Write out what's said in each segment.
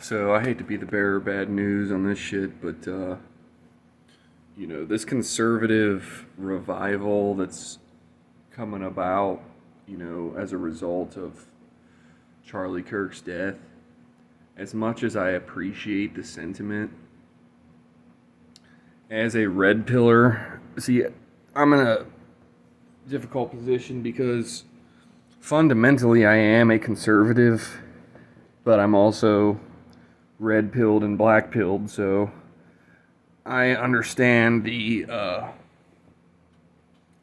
So I hate to be the bearer of bad news on this shit, but this conservative revival that's coming about, as a result of Charlie Kirk's death, as much as I appreciate the sentiment, as a red pillar, see, I'm in a difficult position because fundamentally I am a conservative, but I'm also red pilled and black pilled, so I understand the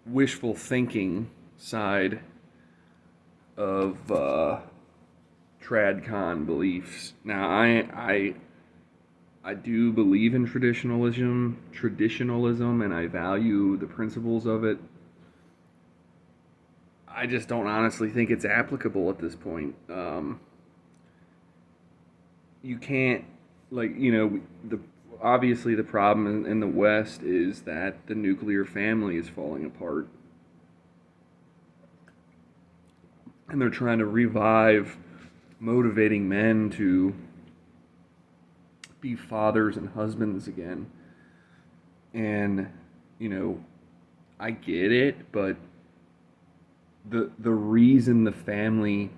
wishful thinking side of TradCon beliefs. Now, I do believe in traditionalism, and I value the principles of it. I just don't honestly think it's applicable at this point. You can't, the obviously the problem in the West is that the nuclear family is falling apart, and they're trying to revive motivating men to be fathers and husbands again. And I get it, but the reason the family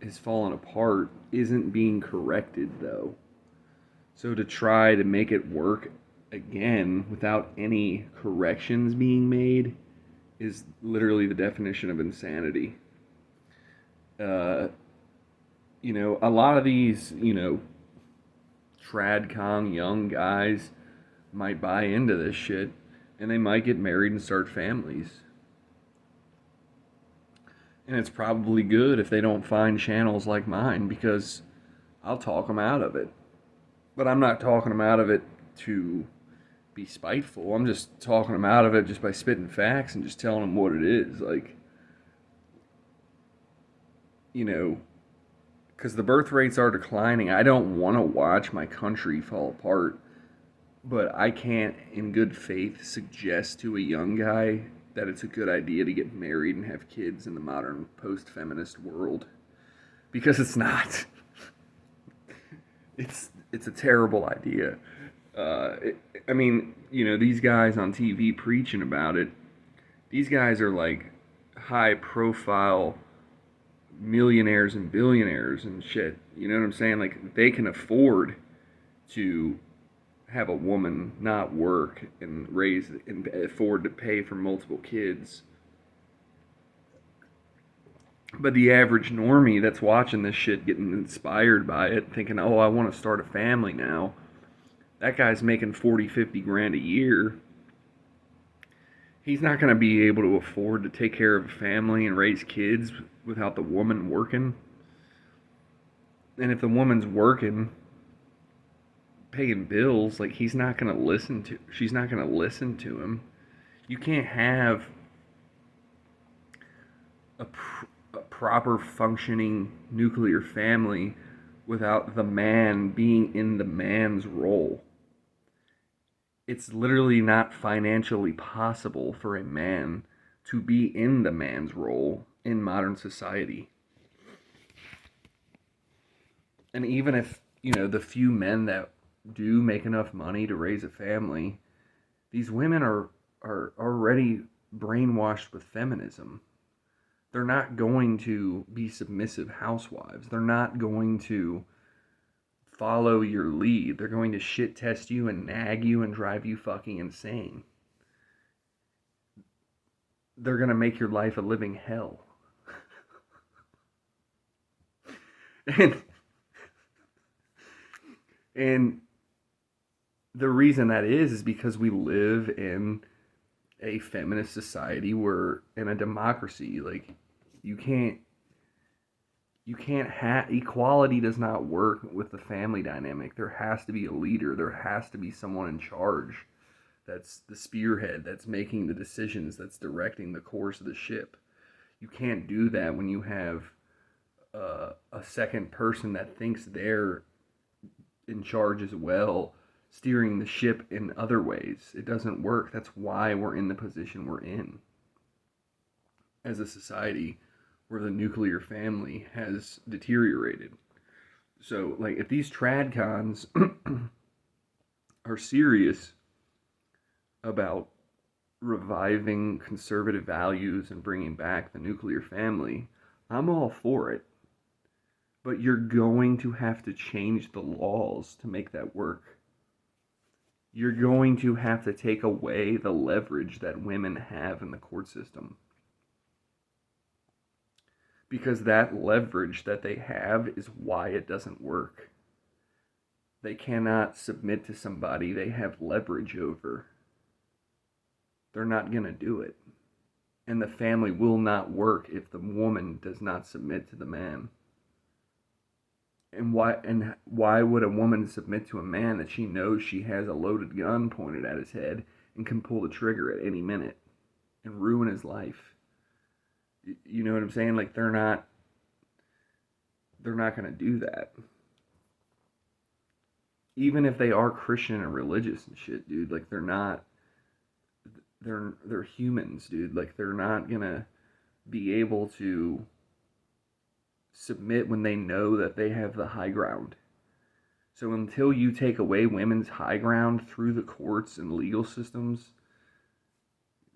has fallen apart isn't being corrected, though. So to try to make it work again without any corrections being made is literally the definition of insanity. uh, a lot of these, TradCon young guys might buy into this shit and they might get married and start families. And it's probably good if they don't find channels like mine because I'll talk them out of it. But I'm not talking them out of it to be spiteful. I'm just talking them out of it just by spitting facts and just telling them what it is. Like, because the birth rates are declining. I don't want to watch my country fall apart, but I can't, in good faith, suggest to a young guy that it's a good idea to get married and have kids in the modern post-feminist world, because it's not. It's a terrible idea. I mean, these guys on TV preaching about it. These guys are like high-profile millionaires and billionaires and shit. You know what I'm saying? Like, they can afford to have a woman not work and raise and afford to pay for multiple kids. But the average normie that's watching this shit, getting inspired by it, thinking, oh, I want to start a family now, that guy's making 40, 50 grand a year. He's not going to be able to afford to take care of a family and raise kids without the woman working. And if the woman's working, paying bills, like, she's not going to listen to him. You can't have a proper functioning nuclear family without the man being in the man's role. It's literally not financially possible for a man to be in the man's role in modern society. And even if, the few men that do make enough money to raise a family, these women are already brainwashed with feminism. They're not going to be submissive housewives. They're not going to follow your lead. They're going to shit test you and nag you and drive you fucking insane. They're going to make your life a living hell. and and the reason that is because we live in a feminist society. We're in a democracy. Like, you can't have equality. Does not work with the family dynamic. There has to be a leader. There has to be someone in charge, that's the spearhead, that's making the decisions, that's directing the course of the ship. You can't do that when you have a second person that thinks they're in charge as well, steering the ship in other ways. It doesn't work. That's why we're in the position we're in as a society, where the nuclear family has deteriorated. So, like, if these trad cons are serious about reviving conservative values and bringing back the nuclear family, I'm all for it. But you're going to have to change the laws to make that work. You're going to have to take away the leverage that women have in the court system. Because that leverage that they have is why it doesn't work. They cannot submit to somebody they have leverage over. They're not going to do it. And the family will not work if the woman does not submit to the man. And why would a woman submit to a man that she knows she has a loaded gun pointed at his head and can pull the trigger at any minute and ruin his life? You know what I'm saying? Like, they're not going to do that. Even if they are Christian and religious and shit, dude, like, they're humans, dude. Like, they're not going to be able to submit when they know that they have the high ground. So until you take away women's high ground through the courts and legal systems,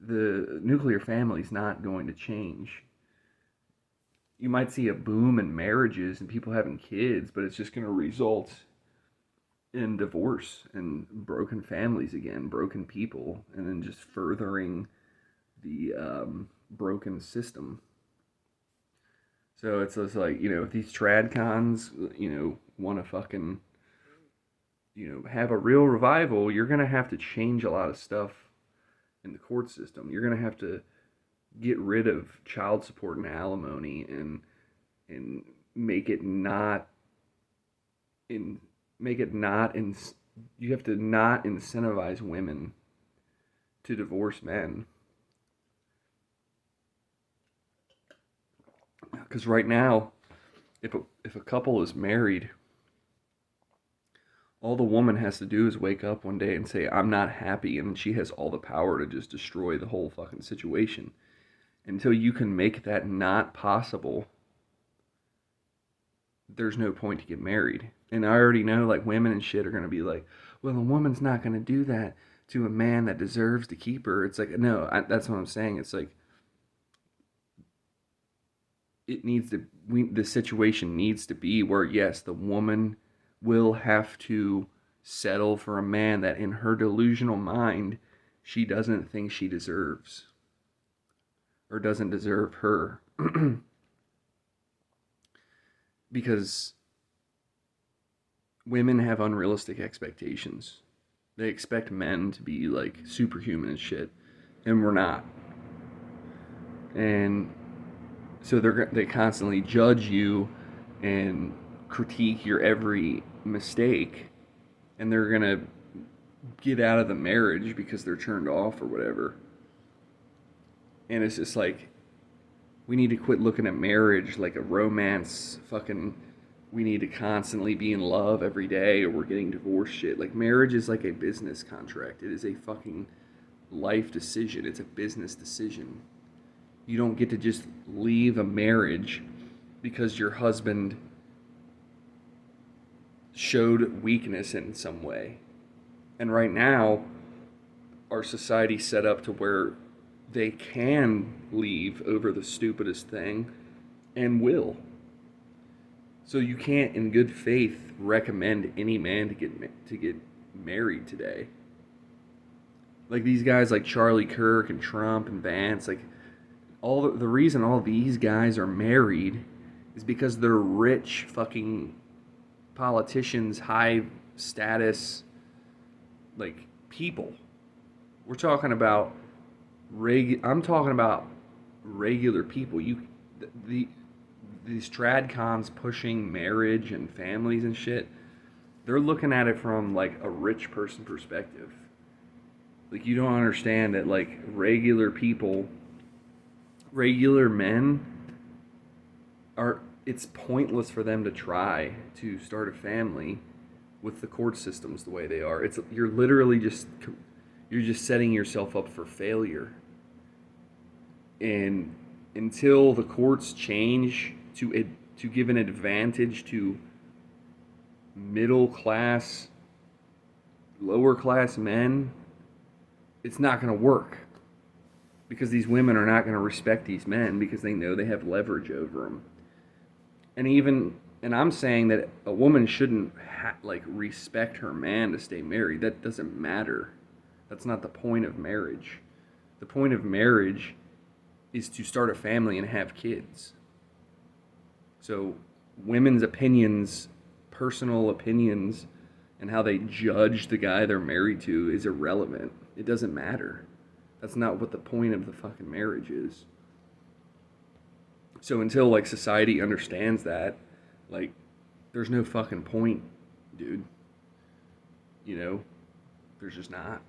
the nuclear family's not going to change. You might see a boom in marriages and people having kids, but it's just going to result in divorce and broken families again, broken people, and then just furthering the broken system. So it's just like, if these trad cons, want to fucking, have a real revival, you're going to have to change a lot of stuff in the court system. You're going to have to get rid of child support and alimony and make it not in you have to not incentivize women to divorce men. Because right now, if a couple is married, all the woman has to do is wake up one day and say, I'm not happy, and she has all the power to just destroy the whole fucking situation. Until you can make that not possible, there's no point to get married. And I already know, like, women and shit are going to be like, well, a woman's not going to do that to a man that deserves to keep her. It's like, no, that's what I'm saying. It's like, the situation needs to be where, yes, the woman will have to settle for a man that in her delusional mind she doesn't think she deserves or doesn't deserve her. Because women have unrealistic expectations. They expect men to be like superhuman and shit, and we're not. And so they constantly judge you and critique your every mistake, and they're gonna get out of the marriage because they're turned off or whatever. And it's just like, we need to quit looking at marriage like a romance fucking, we need to constantly be in love every day or we're getting divorced shit. Like, marriage is like a business contract. It is a fucking life decision. It's a business decision. You don't get to just leave a marriage because your husband showed weakness in some way. And right now, our society's set up to where they can leave over the stupidest thing and will. So you can't, in good faith, recommend any man to get married today. Like, these guys like Charlie Kirk and Trump and Vance, like, all the reason all these guys are married is because they're rich fucking politicians, high status, like, people. We're talking about I'm talking about regular people. These trad cons pushing marriage and families and shit, they're looking at it from like a rich person perspective. Like, you don't understand that, like, regular people, regular men it's pointless for them to try to start a family with the court systems the way they are. You're literally just setting yourself up for failure. And until the courts change to give an advantage to middle class, lower class men, it's not going to work. Because these women are not going to respect these men because they know they have leverage over them. And I'm saying that a woman shouldn't respect her man to stay married. That doesn't matter. That's not the point of marriage. The point of marriage is to start a family and have kids. So women's opinions, personal opinions, and how they judge the guy they're married to is irrelevant. It doesn't matter. That's not what the point of the fucking marriage is. So until society understands that, there's no fucking point, dude. There's just not.